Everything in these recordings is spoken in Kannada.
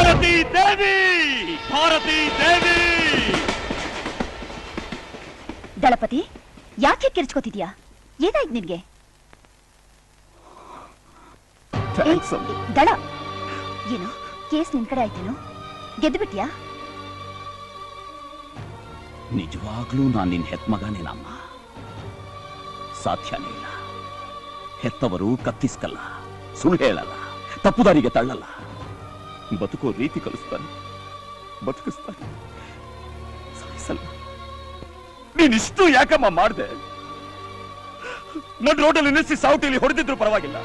ಭಾರತೀ ದೇವಿ, ಭಾರತೀ ದೇವಿ. ದಳಪತಿ, ಯಾಕೆ ಕಿರ್ಚ್ಕೋತಿದ್ಯಾ? ಏನಾಯ್ತು ನಿನ್ಗೆ? ದಳ, ಏನು ಕೇಸ್ ನಿನ್ ಕಡೆ ಆಯ್ತೇನು? ಗೆದ್ದು ಬಿಟ್ಯಾ? ನಿಜವಾಗ್ಲೂ ನಾನು ನಿನ್ ಹೆತ್ಮಗನೇನಮ್ಮ. ಸಾಧ್ಯನೇ ಇಲ್ಲ. ಹೆತ್ತವರು ಕತ್ತಿಸ್ಕಲ್ಲ, ಸುಳ್ಳು ಹೇಳಲ್ಲ, ತಪ್ಪುದಾರಿಗೆ ತಳ್ಳಲ್ಲ. ಬದುಕೋ ರೀತಿ ಕಲಿಸ್ತಾನೆ, ಬದುಕಿಸ್ತಾನೆ, ಸಾಯಿಸಲ್ಲ. ನೀನಿಷ್ಟು ಯಾಕಮ್ಮ ಮಾಡ್ದೆ? ನನ್ನ ರೋಡಲ್ಲಿ ನಿಲ್ಲಿಸಿ ಸಾವುಟಿಲಿ ಹೊಡೆದಿದ್ರು ಪರವಾಗಿಲ್ಲ,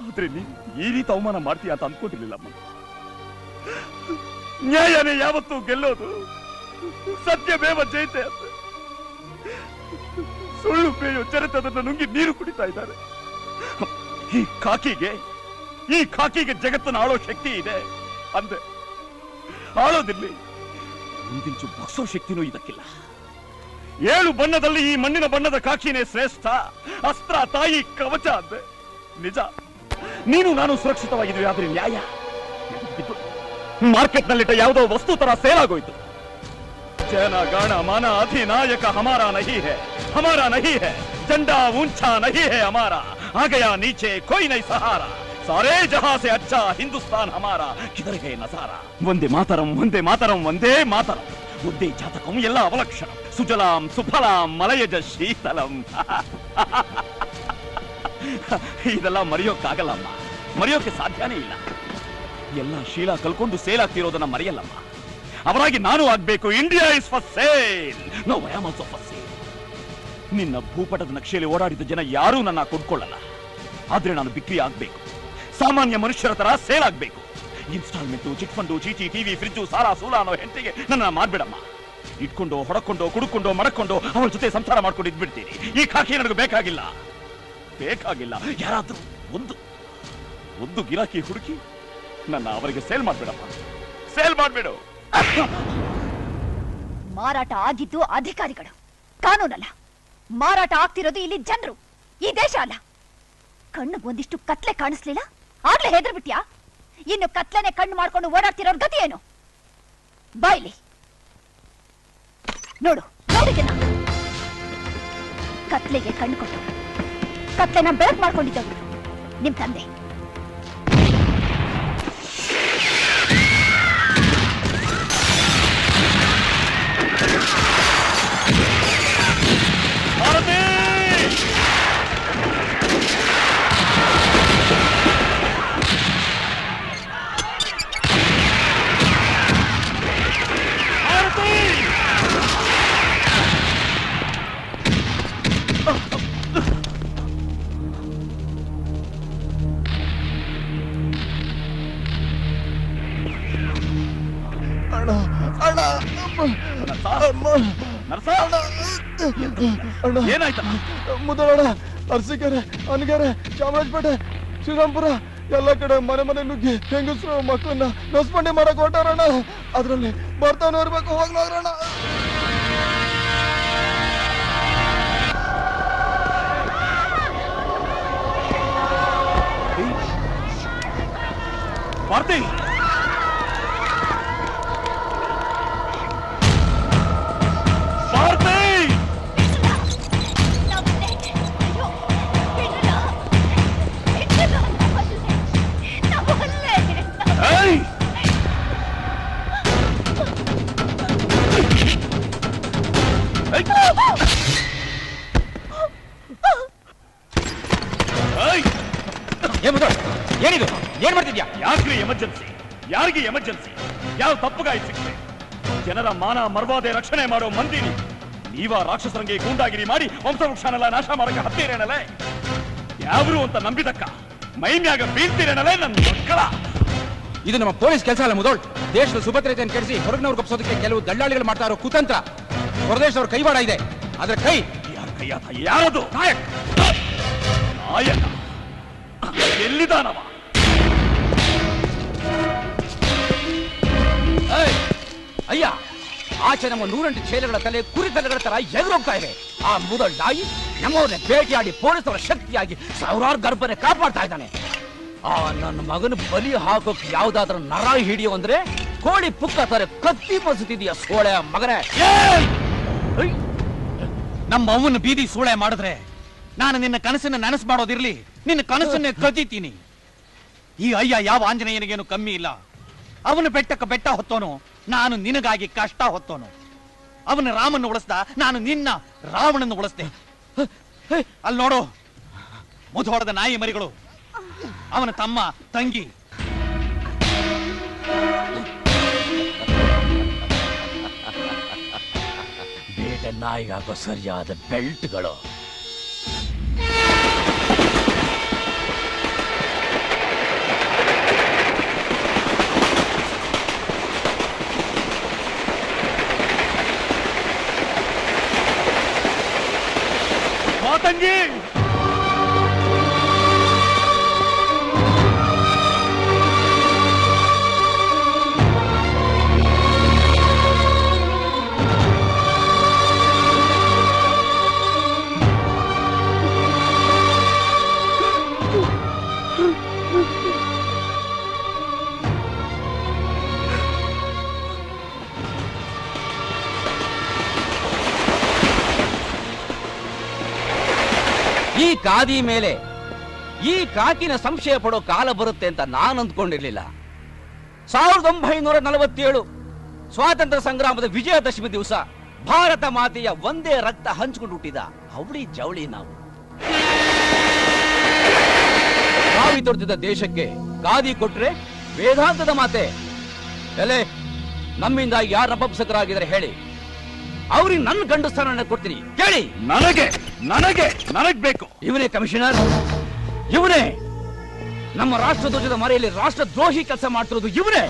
ಆದ್ರೆ ನೀ ಈ ರೀತಿ ಅವಮಾನ ಮಾಡ್ತೀಯ ಅಂತ ಅನ್ಕೊಂಡಿರ್ಲಿಲ್ಲಮ್ಮ. ನ್ಯಾಯನೇ ಯಾವತ್ತೂ ಗೆಲ್ಲೋದು, ಸತ್ಯಮೇವ ಜಯತೆ ಅಂತ. ಸುಳ್ಳು ಬೇಯೋ ಚರಿತದನ್ನು ನುಂಗಿ ನೀರು ಕುಡಿತಾ ಇದ್ದಾರೆ. ಈ ಖಾಕಿಗೆ ಜಗತ್ತನ್ನು ಆಳೋ ಶಕ್ತಿ ಇದೆ ಅಂದೆ. ಆಳೋದಿರ್ಲಿ, ಮುಂದಿಂಚು ಬಗ್ಸೋ ಶಕ್ತಿನೂ ಇದಕ್ಕಿಲ್ಲ. 7 ಬಣ್ಣದಲ್ಲಿ ಈ ಮಣ್ಣಿನ ಬಣ್ಣದ ಖಾಕಿನೇ ಶ್ರೇಷ್ಠ ಅಸ್ತ್ರ, ತಾಯಿ ಕವಚ ಅಂದೆ. ನಿಜ, ನೀನು ನಾನು ಸುರಕ್ಷಿತವಾಗಿದ್ವಿ. ಆದ್ರೆ ನ್ಯಾಯ ಮಾರ್ಕೆಟ್ ನಲ್ಲಿಟ್ಟ ಯಾವುದೋ ವಸ್ತು ತರ ಸೇಲ್ ಆಗೋಯ್ತು. ಜನ ಗಾಣ ಮಾನ ಅಧಿನಾಯಕ ಹಮಾರಾ ನಹಿ ಹೈ, ಹಮಾರಾ ನಹಿ ಹೈ, झंडा ऊंचा नहीं है हमारा, आ गया नीचे कोई नहीं सहारा, सारे जहां से अच्छा हिंदुस्तान हमारा, किधर है नजारा. वंदे मातरम, वंदे मातरम, वंदे मातरम. ಒಂದೇ ಜಾತಕಂ ಎಲ್ಲ ಅವಲಕ್ಷಣ, ಸುಜಲಾಂ ಸುಫಲಾಂ ಮಲಯಜ ಶೀತಲಂ. ಇದೆಲ್ಲ ಮರೆಯೋಕ್ಕಾಗಲ್ಲಮ್ಮ, ಮರೆಯೋಕೆ ಸಾಧ್ಯನೇ ಇಲ್ಲ. ಎಲ್ಲ ಶೀಲ ಕಲ್ಕೊಂಡು ಸೇಲ್ ಆಗ್ತಿರೋದನ್ನ ಮರೆಯಲ್ಲಮ್ಮ. ಅವರಾಗಿ ನಾನು ಆಗ್ಬೇಕು. India is for sale, no I am also for sale. ನಿನ್ನ ಭೂಪಟದ ನಕ್ಷೆಯಲ್ಲಿ ಓಡಾಡಿದ ಜನ ಯಾರೂ ನನ್ನ ಕೊಂಡ್ಕೊಳ್ಳಲ್ಲ. ಆದ್ರೆ ನಾನು ಬಿಕ್ರಿ ಆಗ್ಬೇಕು, ಸಾಮಾನ್ಯ ಮನುಷ್ಯರ ತರ ಸೇಲ್ ಆಗ್ಬೇಕು. ಇನ್ಸ್ಟಾಲ್ಮೆಂಟು, ಚಿಟ್ ಫಂಡು, ಚೀಟಿ, ಟಿವಿ, ಫ್ರಿಡ್ಜು, ಸಾಲ ಸೂಲ ಅನ್ನೋ ಹೆಂಡತಿಗೆ ನನ್ನ ಮಾಡ್ಬೇಡಮ್ಮ. ಇಟ್ಕೊಂಡು ಹೊಡಕೊಂಡು ಕುಡುಕೊಂಡು ಮಡಕೊಂಡು ಅವಳ ಜೊತೆ ಸಂಸಾರ ಮಾಡ್ಕೊಂಡು ಇದ್ಬಿಡ್ತೀನಿ. ಈ ಖಾಕಿ ನನಗೆ ಬೇಕಾಗಿಲ್ಲ, ಬೇಕಾಗಿಲ್ಲ. ಯಾರಾದ್ರೂ ಒಂದು ಗಿರಾಕಿ ಹುಡುಕಿ ನನ್ನ ಅವರಿಗೆ ಸೇಲ್ ಮಾಡ್ಬೇಡಮ್ಮ, ಸೇಲ್ ಮಾಡ್ಬೇಡು. ಮಾರಾಟ ಆಗಿದ್ದು ಅಧಿಕಾರಿಗಳು, ಕಾನೂನಲ್ಲ. ಮಾರಾಟ ಆಗ್ತಿರೋದು ಇಲ್ಲಿ ಜನರು, ಈ ದೇಶ ಅಲ್ಲ. ಕಣ್ಣಿಗೆ ಒಂದಿಷ್ಟು ಕತ್ಲೆ ಕಾಣಿಸ್ಲಿಲ್ಲ, ಆಗ್ಲೇ ಹೆದರ್ ಬಿಟ್ಯಾ? ಇನ್ನು ಕತ್ಲೆನೆ ಕಣ್ಣು ಮಾಡ್ಕೊಂಡು ಓಡಾಡ್ತಿರೋರ್ ಗತಿ ಏನು? ಬಾಯ್ಲಿ ನೋಡು, ನೋಡಿದ್ದೆ ನಾನು. ಕತ್ಲೆಗೆ ಕಣ್ಣು ಕೊಟ್ಟು ಕತ್ಲೆನ ಬೆಳಕು ಮಾಡ್ಕೊಂಡಿದ್ದವರು ನಿಮ್ ತಂದೆ. ಏನಾಯ್ತ? ಮುದೋಳ, ಅರಸೀಕೆರೆ, ಅನಗೆರೆ, ಚಾಮರಾಜಪೇಟೆ, ಶ್ರೀರಾಮ್ಪುರ ಎಲ್ಲ ಕಡೆ ಮನೆ ಮನೆ ನುಗ್ಗಿ ಹೆಂಗಸರು ಮಕ್ಕಳನ್ನ ನಸ್ಪಂಡಿ ಮಾಡಕ್ ಹೊರಟಾರಣ. ಅದ್ರಲ್ಲಿ ಬರ್ತಾನೆ ಇರ್ಬೇಕು, ಹೋಗ್ಲಾಗ್ರಣ. ಭಾರತಿ, ಏನಿದು? ಏನ್ ಮಾಡ್ತಿದ್ಯಾ? ಯಾಕ್ರಿ ಎಮರ್ಜೆನ್ಸಿ? ಯಾರಿಗೆ ಎಮರ್ಜೆನ್ಸಿ? ಯಾವ ತಪ್ಪುಗಾಯಿ ಸಿಕ್ತೆ? ಜನರ ಮಾನ ಮರ್ವಾದೆ ರಕ್ಷಣೆ ಮಾಡೋ ಮಂದಿ ನೀವ ರಾಕ್ಷಸರಂಗೆ ಗೂಂಡಾಗಿರಿ ಮಾಡಿ ವಂಶವೃಕ್ಷನೆಲ್ಲ ನಾಶ ಮಾಡಕ್ಕೆ ಹತ್ತೀರೇನಲ್ಲೇ? ಯಾವ್ರು ಅಂತ ನಂಬಿದಕ್ಕ ಮೈ ಮ್ಯಾಗ ಬೀಳ್ತೀರೇನಲ್ಲೇ ನನ್ನ ಮಕ್ಕಳ? ಇದು ನಮ್ಮ ಪೊಲೀಸ್ ಕೆಲಸ ಅಲ್ಲ ಮುದೋಳ್. ದೇಶದ ಸುಭದ್ರತೆಯನ್ನು ಕೆಡಿಸಿ ಹೊರಗಿನವ್ರು ಕಪ್ಸೋದಕ್ಕೆ ಕೆಲವು ದಳ್ಳಾಳಿಗಳು ಮಾಡ್ತಾ ಇರೋ ಕುತಂತ್ರ. ಹೊರದೇಶದವ್ರ ಕೈವಾಡ ಇದೆ, ಆದ್ರೆ ಕೈ ಯಾರ ಕೈಯಾತ? ಯಾರದು? ನಾಯಕ ನಾಯಕ ಎಲ್ಲಿದಾನವ? ಅಯ್ಯ, ಆಚೆ ನಮ್ಮ 108 ಚೇಲೆಗಳ ತಲೆ ಕುರಿ ತಲೆಗಳ ತರ ಎದುರೋಗ್ತಾ ಇವೆ. ಆ ಮುದಳ್ ನಾಯಿ ನಮ್ಮವ್ರನ್ನ ಭೇಟಿಯಾಡಿ ಪೊಲೀಸರ ಶಕ್ತಿಯಾಗಿ ಸಾವಿರಾರು ಗರ್ಭನೆ ಕಾಪಾಡ್ತಾ ಇದ್ದಾನೆ. ಆ ನನ್ನ ಮಗನ ಬಲಿ ಹಾಕೋಕ್ ಯಾವ್ದಾದ್ರೂ ನರ ಹಿಡಿಯೋ ಅಂದ್ರೆ ಕೋಳಿ ಪುಕ್ಕ ತರ ಕತ್ತಿ ಮಸುತ್ತಿದೀಯ ಸೋಳೆ ಮಗನೇ. ನಮ್ಮ ಅವ್ವನ ಬೀದಿ ಸೂಳೆ ಮಾಡಿದ್ರೆ ನಾನು ನಿನ್ನ ಕನಸನ್ನ ನನಸು ಮಾಡೋದಿರ್ಲಿ, ನಿನ್ನ ಕನಸನ್ನೇ ಕದೀತೀನಿ. ಈ ಅಯ್ಯ ಯಾವ ಆಂಜನೇಯನಿಗೇನು ಕಮ್ಮಿ ಇಲ್ಲ. ಅವನು ಬೆಟ್ಟಕ್ಕೆ ಬೆಟ್ಟ ಹೊತ್ತೋನು, ನಾನು ನಿನಗಾಗಿ ಕಷ್ಟ ಹೊತ್ತೋನು. ಅವನ ರಾಮನ್ನು ಉಳಿಸ್ದ, ನಾನು ನಿನ್ನ ರಾವಣನ್ನು ಉಳಿಸ್ದೆ. ಅಲ್ಲಿ ನೋಡು, ಮುಧೋಳದ ನಾಯಿ ಮರಿಗಳು, ಅವನ ತಮ್ಮ ತಂಗಿ. ಬೇಟೆ ನಾಯಿಗಾಗೋ ಸರಿಯಾದ ಬೆಲ್ಟ್ಗಳು. ತಂಗಿ ಈ ಕಾದಿ ಮೇಲೆ ಈ ಕಾಕಿನ ಸಂಶಯ ಪಡೋ ಕಾಲ ಬರುತ್ತೆ ಅಂತ ನಾನು ಅಂದ್ಕೊಂಡಿರ್ಲಿಲ್ಲ. 1947 ಸ್ವಾತಂತ್ರ್ಯ ಸಂಗ್ರಾಮದ ವಿಜಯದಶಮಿ ದಿವಸ ಭಾರತ ಮಾತೆಯ ಒಂದೇ ರಕ್ತ ಹಂಚಿಕೊಂಡು ಹುಟ್ಟಿದ ಅವಳಿ ಜವಳಿ ನಾವು. ಕಾವಿ ತೊಡ್ತಿದ್ದ ದೇಶಕ್ಕೆ ಕಾದಿ ಕೊಟ್ರೆ ವೇದಾಂತದ ಮಾತೆ. ಎಲೆ ನಮ್ಮಿಂದ ಯಾರು ನಪುಂಸಕರಾಗಿದ್ದಾರೆ ಹೇಳಿ, ಅವ್ರಿಗೆ ನನ್ನ ಗಂಡು ಸ್ಥಾನ ಕೊಡ್ತೀನಿ ಕೇಳಿ. ನನಗೆ ಬೇಕು. ಇವನೇ ಕಮಿಷನರ್, ಇವನೇ ನಮ್ಮ ರಾಷ್ಟ್ರ ಧ್ವಜದ ಮರೆಯಲ್ಲಿ ರಾಷ್ಟ್ರ ದ್ರೋಹಿ ಕೆಲಸ ಮಾಡ್ತಿರೋದು ಇವನೇ.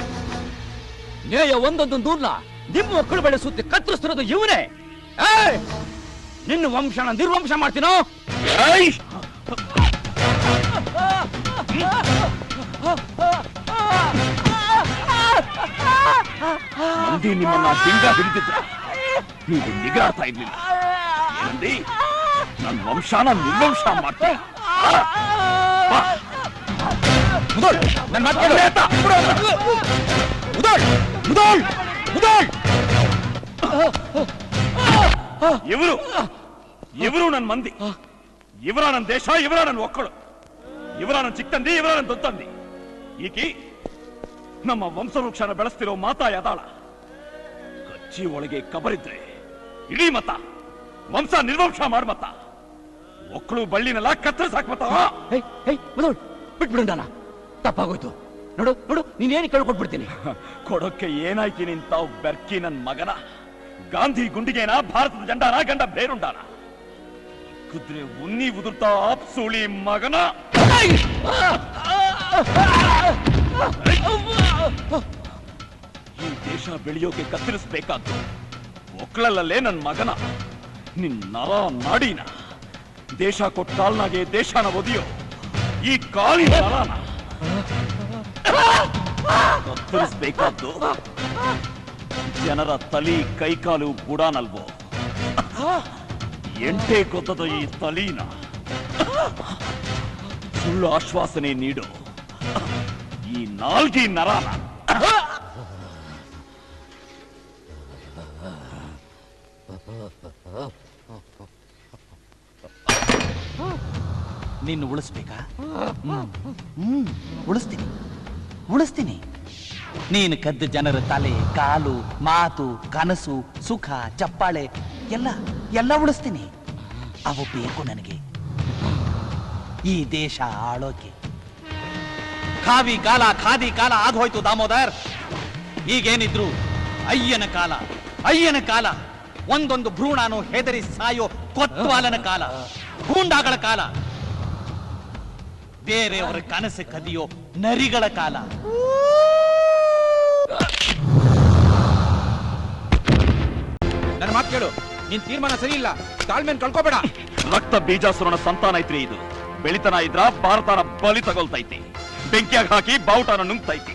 ನೇಯ ಒಂದೊಂದು ನೂರ್ನ ನಿಮ್ಮ ಮಕ್ಕಳು ಬೆಳೆಸುತ್ತೆ ಕತ್ತರಿಸ್ತಿರೋದು ಇವನೇ. ನಿನ್ನ ವಂಶನ ನಿರ್ವಂಶ ಮಾಡ್ತೀನೋ. ಮಂದಿ ನಿಮ್ಮನ್ನ ಡಿಂಗ ಹಿಡಿದಿದ್ರ ನೀವು ನಿಗಾಡ್ತಾ ಇರ್ಲಿಲ್ಲ. ಏನಂದಿ? ನನ್ನ ವಂಶನ ನಿರ್ವಂಶ ಮಾಡ್ತೀನಿ. ಇವರು ನನ್ನ ಮಂದಿ, ಇವರ ನನ್ನ ದೇಶ, ಇವರ ನನ್ನ ಒಕ್ಕಳು, ಇವರ ನನ್ನ ಚಿಕ್ಕಂದಿ, ಇವರ ನನ್ನ ದೊಡ್ಡಂದಿ. ಈಕಿ ನಮ್ಮ ವಂಶವೃಕ್ಷನ ಬೆಳೆಸ್ತಿರೋ ಮಾತಾ ಯದಾಳ. ಕಚ್ಚಿ ಒಳಗೆ ಕಬರಿದ್ರೆ ಇಡೀ ಮತ ವಂಶ ನಿರ್ವಂಶ ಮಾಡ್ಮತ್ತ. ಒಕ್ಕಳು ಬಳ್ಳಿನೆಲ್ಲ ಕತ್ತರಿಸಾಕ್ಮತ್ತ. ಬಿಟ್ಬಿಡು, ತಪ್ಪಾಗೋಯ್ತು. ನೋಡು ನೋಡು, ನೀನೇನು ಕಳ್ಕೊಟ್ಬಿಡ್ತೀನಿ. ಕೊಡೋಕ್ಕೆ ಏನಾಯ್ತು ನಿಂತಾವ್ ಬೆರ್ಕಿ ನನ್ ಮಗನ? ಗಾಂಧಿ ಗುಂಡಿಗೆನ, ಭಾರತದ ಜಂಡಾನ, ಗಂಡ ಬೇರುಂಡಾನ? ಕುದ್ರೆ ಉನ್ನಿ ಉದುರ್ತಾ ಸುಳಿ ಮಗನ. ಈ ದೇಶ ಬೆಳೆಯೋಕೆ ಕತ್ತರಿಸಬೇಕಾದ್ದು ಒಕ್ಕಳಲ್ಲೇ ನನ್ ಮಗನ. ನಿನ್ ನರ ನಾಡಿನ ದೇಶ ಕೊಟ್ಟ ಕಾಲ್ನಾಗೆ ದೇಶನ ಒದಿಯೋ ಈ ಕಾಲಿ ನರನ ಕತ್ತರಿಸಬೇಕಾದ್ದು ಜನರ ತಲಿ ಕೈಕಾಲು ಬುಡಾನಲ್ವೋ. ಎಂಟೇ ಗೊತ್ತದ ಈ ತಲೀನ ಸುಳ್ಳು ಆಶ್ವಾಸನೆ ನೀಡು ಈ ನಾಲ್ಗಿ ನರಾನ. ನಿನ್ನ ಉಳಿಸ್ಬೇಕಾ? ಉಳಿಸ್ತೀನಿ. ನೀನು ಕದ್ದ ಜನರ ತಲೆ, ಕಾಲು, ಮಾತು, ಕನಸು, ಸುಖ, ಚಪ್ಪಾಳೆ ಎಲ್ಲ ಉಳಿಸ್ತೀನಿ. ಅವು ಬೇಕು ನನಗೆ ಈ ದೇಶ ಆಳೋಕೆ. ಖಾದಿ ಕಾಲ ಆಗೋಯ್ತು ದಾಮೋದರ್. ಈಗೇನಿದ್ರು ಅಯ್ಯನ ಕಾಲ. ಒಂದೊಂದು ಭ್ರೂಣಾನು ಹೆದರಿ ಸಾಯೋ ಕೊತ್ವಾಲನ ಕಾಲ, ಗೂಂಡಾಗಳ ಕಾಲ, ಬೇರೆಯವರ ಕನಸು ಕದಿಯೋ ನರಿಗಳ ಕಾಲ. ನನ್ನ ಮಾತು ಕೇಳು, ನಿನ್ ತೀರ್ಮಾನ ಸರಿ ಇಲ್ಲ. ತಾಳ್ಮೆನ್ ಕಳ್ಕೋಬೇಡ. ರಕ್ತ ಬೀಜಾಸುರನ ಸಂತಾನ ಐತ್ರಿ ಇದು. ಬೆಳಿತನ ಇದ್ರ ಭಾರತನ ಬಲಿ ತಗೊಳ್ತೈತಿ. ಬೆಂಕಿಯಾಗ ಹಾಕಿ ಬಾವುಟನ ನುಂಗ್ತೈತಿ.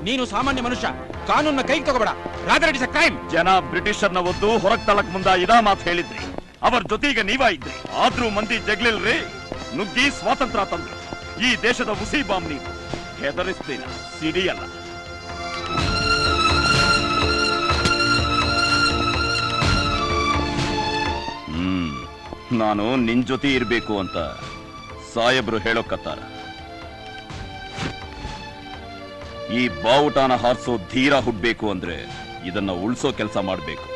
ನೀನು ಸಾಮಾನ್ಯ ಮನುಷ್ಯ, ಕಾನೂನ್ನ ಕೈಗೆ ತಗೋಬೇಡ. Rather it is a crime. ಜನ ಬ್ರಿಟಿಷರ್ನ ಒದ್ದು ಹೊರಗ್ ತಳಕ್ ಮುಂದ ಇದಾ ಮಾತು ಹೇಳಿದ್ರಿ. ಅವರ ಜೊತೆಗೆ ನೀವ ಇದ್ರಿ. ಆದ್ರೂ ಮಂದಿ ಜಗ್ಲಿಲ್ರಿ. ನುಗ್ಗಿ ಸ್ವಾತಂತ್ರ್ಯ ತಂದ್ರು. ಈ ದೇಶದ ಉಸಿ ಬಾಂಬ್ ನೀನು. ಹೆದರಿಸ್ತೀನ, ಸಿಡಿಯಲ್ಲ. ನಾನು ನಿನ್ ಜೊತೆ ಇರ್ಬೇಕು ಅಂತ ಸಾಹೇಬ್ರು ಹೇಳೋಕತ್ತಾರ. ಈ ಬಾವುಟಾನ ಹಾರಿಸೋ ಧೀರ ಹುಡ್ಬೇಕು ಅಂದ್ರೆ ಇದನ್ನ ಉಳಿಸೋ ಕೆಲಸ ಮಾಡ್ಬೇಕು.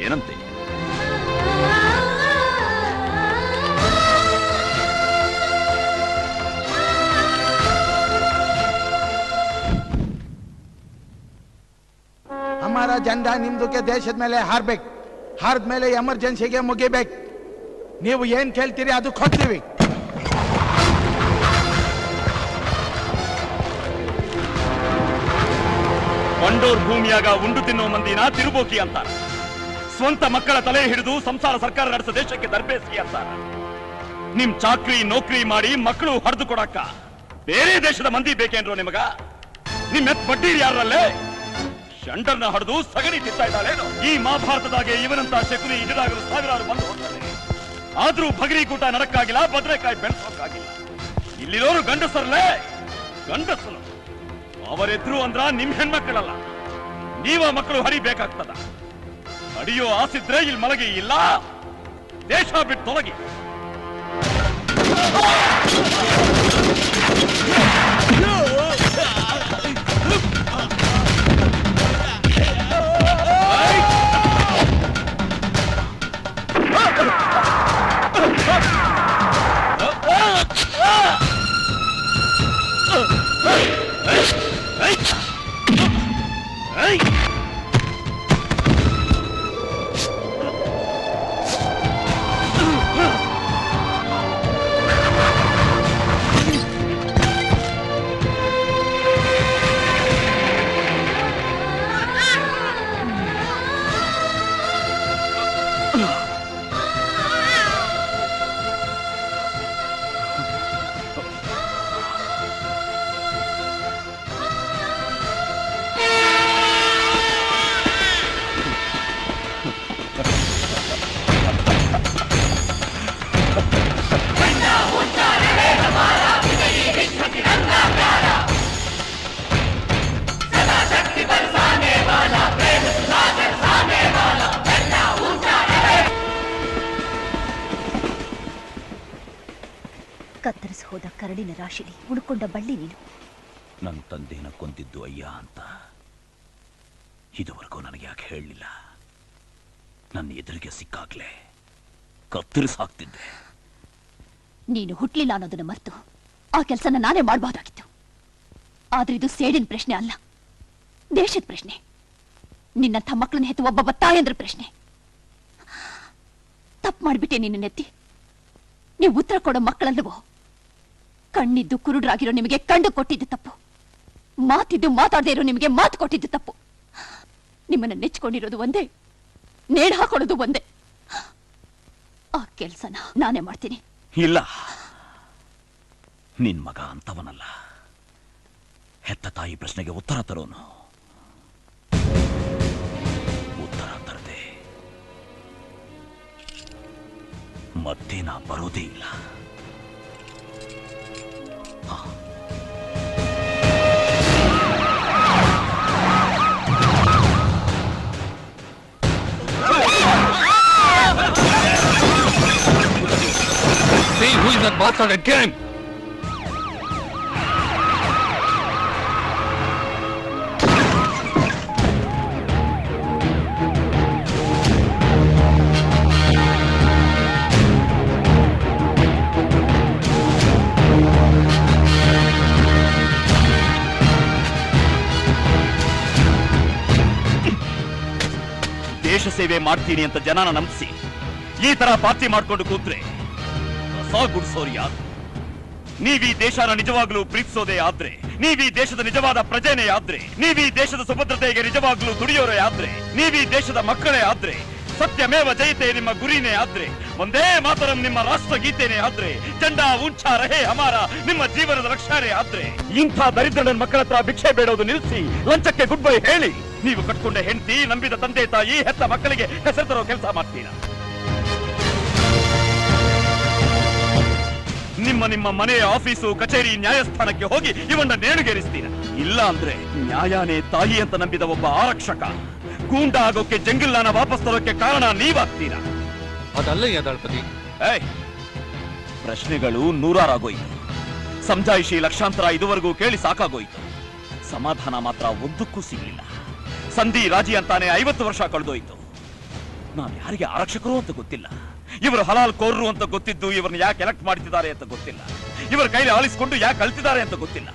ಏನಂತೆ? ಹಮಾರ ಜೆಂಡಾ ನಿಮ್ದಕ್ಕೆ ದೇಶದ ಮೇಲೆ ಹಾರ್ಬೇಕು. ಹಾರ್ದ ಮೇಲೆ ಎಮರ್ಜೆನ್ಸಿಗೆ ಮುಗಿಬೇಕು. ನೀವು ಏನ್ ಕೇಳ್ತೀರಿ ಅದಕ್ಕೆ ಹೋಗ್ತೀವಿ. ಬಂಡೋರ್ ಭೂಮಿಯಾಗ ಉಂಡು ತಿನ್ನೋ ಮಂದಿನ ತಿರುಬೋಕಿ ಅಂತಾರ. ಸ್ವಂತ ಮಕ್ಕಳ ತಲೆ ಹಿಡಿದು ಸಂಸಾರ ಸರ್ಕಾರ ನಡೆಸೋ ದೇಶಕ್ಕೆ ದರ್ಬೇಸಿ ಅಂತಾರ. ನಿಮ್ ಚಾಕ್ರಿ ನೌಕರಿ ಮಾಡಿ ಮಕ್ಕಳು ಹರಿದು ಕೊಡಕ್ಕ ಬೇರೆ ದೇಶದ ಮಂದಿ ಬೇಕೇನ್ರೋ ನಿಮಗ? ನಿಮ್ಮೆತ್ ಬಡ್ಡಿ ಯಾರಲ್ಲೇ ಶಂಡರ್ನ ಹರಿದು ಸಗಣಿ ತಿಂತಾ ಇದ್ದಾಳೇನು? ಈ ಮಹಾಭಾರತದಾಗೆ ಇವನಂತ ಶಕುನಿ ಇಡದಾಗಲು ಸಾವಿರಾರು ಬಂದು ಹೋಗ್ತಾರೆ. ಆದ್ರೂ ಭಗರಿಕೂಟ ನಡಕ್ಕಾಗಿಲ್ಲ, ಬದನೆಕಾಯಿ ಬೆಳೆಸೋಕ್ಕಾಗಿಲ್ಲ. ಇಲ್ಲಿರೋರು ಗಂಡಸರಲ್ಲೇ ಗಂಡಸರು. ಅವರೆದ್ರು ಅಂದ್ರ ನಿಮ್ ಹೆಣ್ಮಕ್ಕಳಲ್ಲ, ನೀವ ಮಕ್ಕಳು ಹರಿಬೇಕಾಗ್ತದ. ಹಡಿಯೋ ಆಸಿದ್ರೆ ಇಲ್ಲಿ ಮಲಗಿ, ಇಲ್ಲ ದೇಶ ಬಿಟ್ಟು ತೊಲಗಿ. ಕತ್ತರಿಸಿ ಹೋದ ಕರಡಿನ ರಾಶಿಲಿ ಉಳ್ಕೊಂಡ ಬಳ್ಳಿ ನೀನು. ನನ್ನ ತಂದೆನ ಕೊಂದಿದ್ದು ಅಯ್ಯ ಅಂತ ಇದುವರೆಗೂ ನನಗೆ ಯಾಕೆ ಹೇಳಲಿಲ್ಲ? ನನ್ನ ಎದುರಿಗೆ ಸಿಕ್ಕಾಗ್ಲೇ ಕತ್ತರಿಸಾಕ್ತಿದ್ದೆ. ನೀನು ಹುಟ್ಲಿಲ್ಲ ಅನ್ನೋದನ್ನ ಮರೆತು ಆ ಕೆಲಸನ ನಾನೇ ಮಾಡಬಹುದಾಗಿತ್ತು. ಆದ್ರೆ ಇದು ಸೇಡಿನ ಪ್ರಶ್ನೆ ಅಲ್ಲ, ದೇಶದ ಪ್ರಶ್ನೆ. ನಿನ್ನಂಥ ಮಕ್ಕಳನ್ನ ಹೆತ್ತು ಒಬ್ಬೊಬ್ಬ ತಾಯಂದ್ರ ಪ್ರಶ್ನೆ. ತಪ್ಪು ಮಾಡ್ಬಿಟ್ಟೆ ನಿನ್ನ ನೆತ್ತಿ. ನೀವು ಉತ್ತರ ಕೊಡೋ ಮಕ್ಕಳಲ್ಲವೋ? ಕಣ್ಣಿದ್ದು ಕುರುಡ್ರಾಗಿರೋ ನಿಮಗೆ ಕಂಡು ಕೊಟ್ಟಿದ್ದು ತಪ್ಪು. ಮಾತಿದ್ದು ಮಾತಾಡದೇ ಇರೋ ನಿಮಗೆ ಮಾತು ಕೊಟ್ಟಿದ್ದು ತಪ್ಪು. ನಿಮ್ಮನ್ನ ನೆಚ್ಕೊಂಡಿರೋದು ಒಂದೇ, ನೇಡ್ ಹಾಕೊಡೋದು ಒಂದೇ. ಆ ಕೆಲ್ಸನ ನಾನೇ ಮಾಡ್ತೀನಿ. ಇಲ್ಲ, ನಿನ್ ಮಗ ಅಂತವನಲ್ಲ. ಹೆತ್ತ ತಾಯಿ ಪ್ರಶ್ನೆಗೆ ಉತ್ತರ ತರೋನು. ಉತ್ತರ ತರದೆ ಮತ್ತೆ ನಾ ಬರೋದೇ ಇಲ್ಲ. See who is that bastard again? ದೇಶ ಸೇವೆ ಮಾಡ್ತೀನಿ ಅಂತ ಜನನ ನಂಬಿಸಿ ಈ ತರ ಪಾರ್ಟಿ ಮಾಡ್ಕೊಂಡು ಕೂತ್ರೆ ಹೊಸ ಗುಡ್ಸೋರು ಯಾರು? ನೀವೀ ದೇಶನ ನಿಜವಾಗ್ಲೂ ಪ್ರೀತಿಸೋದೇ ಆದ್ರೆ, ನೀವೀ ದೇಶದ ನಿಜವಾದ ಪ್ರಜೆನೇ ಆದ್ರೆ, ನೀವೀ ದೇಶದ ಸುಭದ್ರತೆಗೆ ನಿಜವಾಗ್ಲೂ ದುಡಿಯೋರೇ ಆದ್ರೆ, ನೀವೀ ದೇಶದ ಮಕ್ಕಳೇ ಆದ್ರೆ, ಸತ್ಯಮೇವ ಜಯತೆ ನಿಮ್ಮ ಗುರಿನೇ ಆದ್ರೆ, ಒಂದೇ ಮಾತರಂ ನಿಮ್ಮ ರಾಷ್ಟ್ರ ಗೀತೆನೇ ಆದ್ರೆ, ಜೆಂಡಾ ಉಂಚಾ ರಹೇ ಹಮಾರ ನಿಮ್ಮ ಜೀವನದ ರಕ್ಷಣೆ ಆದ್ರೆ, ಇಂಥ ದರಿದ್ರನ ಮಕ್ಕಳ ಹತ್ರ ಭಿಕ್ಷೆ ಬೇಡೋದು ನಿಲ್ಲಿಸಿ ಲಂಚಕ್ಕೆ ಗುಡ್ ಬೈ ಹೇಳಿ ನೀವು ಕಟ್ಕೊಂಡ ಹೆಂಡತಿ, ನಂಬಿದ ತಂದೆ ತಾಯಿ, ಹೆತ್ತ ಮಕ್ಕಳಿಗೆ ಹೆಸರು ತರೋ ಕೆಲಸ ಮಾಡ್ತೀರಾ? ನಿಮ್ಮ ಮನೆ, ಆಫೀಸು, ಕಚೇರಿ, ನ್ಯಾಯಸ್ಥಾನಕ್ಕೆ ಹೋಗಿ ಇವನ್ನ ನೇಣುಗೇರಿಸ್ತೀರ. ಇಲ್ಲ ಅಂದ್ರೆ ನ್ಯಾಯನೇ ತಾಯಿ ಅಂತ ನಂಬಿದ ಒಬ್ಬ ಆರಕ್ಷಕ ಗೂಂಡ ಆಗೋಕೆ ಜಂಗಿಲ್ಲಾನ ವಾಪಸ್ ತರೋಕೆ ಕಾರಣ ನೀವಾಗ್ತೀರಾ. ಅದಲ್ಲಯ್ಯ ದಳಪತಿ. ಪ್ರಶ್ನೆಗಳು ನೂರಾರಾಗೋಯ್ತು, ಸಮಜಾಯಿಷಿ ಲಕ್ಷಾಂತರ ಇದುವರೆಗೂ ಕೇಳಿ ಸಾಕಾಗೋಯ್ತು. ಸಮಾಧಾನ ಮಾತ್ರ ಒಂದಕ್ಕೂ ಸಿಗಲಿಲ್ಲ. ಸಂಧಿ ರಾಜಿ ಅಂತಾನೆ 50 ವರ್ಷ ಕಳೆದೋಯ್ತು. ನಾವ್ ಯಾರಿಗೆ ಆರಕ್ಷಕರು ಅಂತ ಗೊತ್ತಿಲ್ಲ, ಇವರು ಹಲಾಲ್ ಕೋರ್ರು ಅಂತ ಗೊತ್ತಿದ್ದು ಇವ್ರನ್ನ ಯಾಕೆ ಎಲೆಕ್ಟ್ ಮಾಡ್ತಿದ್ದಾರೆ ಅಂತ ಗೊತ್ತಿಲ್ಲ, ಇವರ ಕೈಲಿ ಆಲಿಸ್ಕೊಂಡು ಯಾಕೆ ಕಳ್ತಿದ್ದಾರೆ ಅಂತ ಗೊತ್ತಿಲ್ಲ.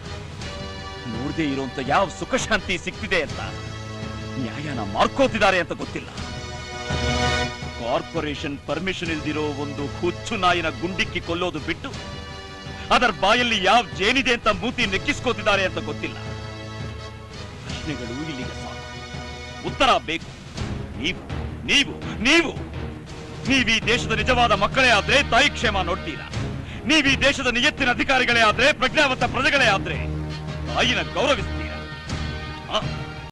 ನೋಡದೆ ಇರುವಂತ ಯಾವ ಸುಖ ಶಾಂತಿ ಸಿಕ್ತಿದೆ ಅಂತ, ನ್ಯಾಯನ ಮಾರ್ಕೋತಿದ್ದಾರೆ ಅಂತ ಗೊತ್ತಿಲ್ಲ. ಕಾರ್ಪೊರೇಷನ್ ಪರ್ಮಿಷನ್ ಇಲ್ದಿರೋ ಒಂದು ಹುಚ್ಚು ನಾಯಿನ ಗುಂಡಿಕ್ಕಿ ಕೊಲ್ಲೋದು ಬಿಟ್ಟು ಅದರ ಬಾಯಲ್ಲಿ ಯಾವ ಜೇನಿದೆ ಅಂತ ಮೂತಿ ನೆಕ್ಕಿಸ್ಕೋತಿದ್ದಾರೆ ಅಂತ ಗೊತ್ತಿಲ್ಲ. ಪ್ರಶ್ನೆಗಳು ಇಲ್ಲಿಗೆ ಸಾಕು, ಉತ್ತರ ಬೇಕು. ನೀವು ಈ ದೇಶದ ನಿಜವಾದ ಮಕ್ಕಳೇ ಆದ್ರೆ ತಾಯಿ ಕ್ಷೇಮ ನೋಡ್ತೀರಾ. ಈ ದೇಶದ ನಿಯತ್ತಿನ ಅಧಿಕಾರಿಗಳೇ ಆದ್ರೆ, ಪ್ರಜ್ಞಾವಂತ ಪ್ರಜೆಗಳೇ ಆದ್ರೆ ತಾಯಿನ ಗೌರವಿಸ್ತೀರಾ.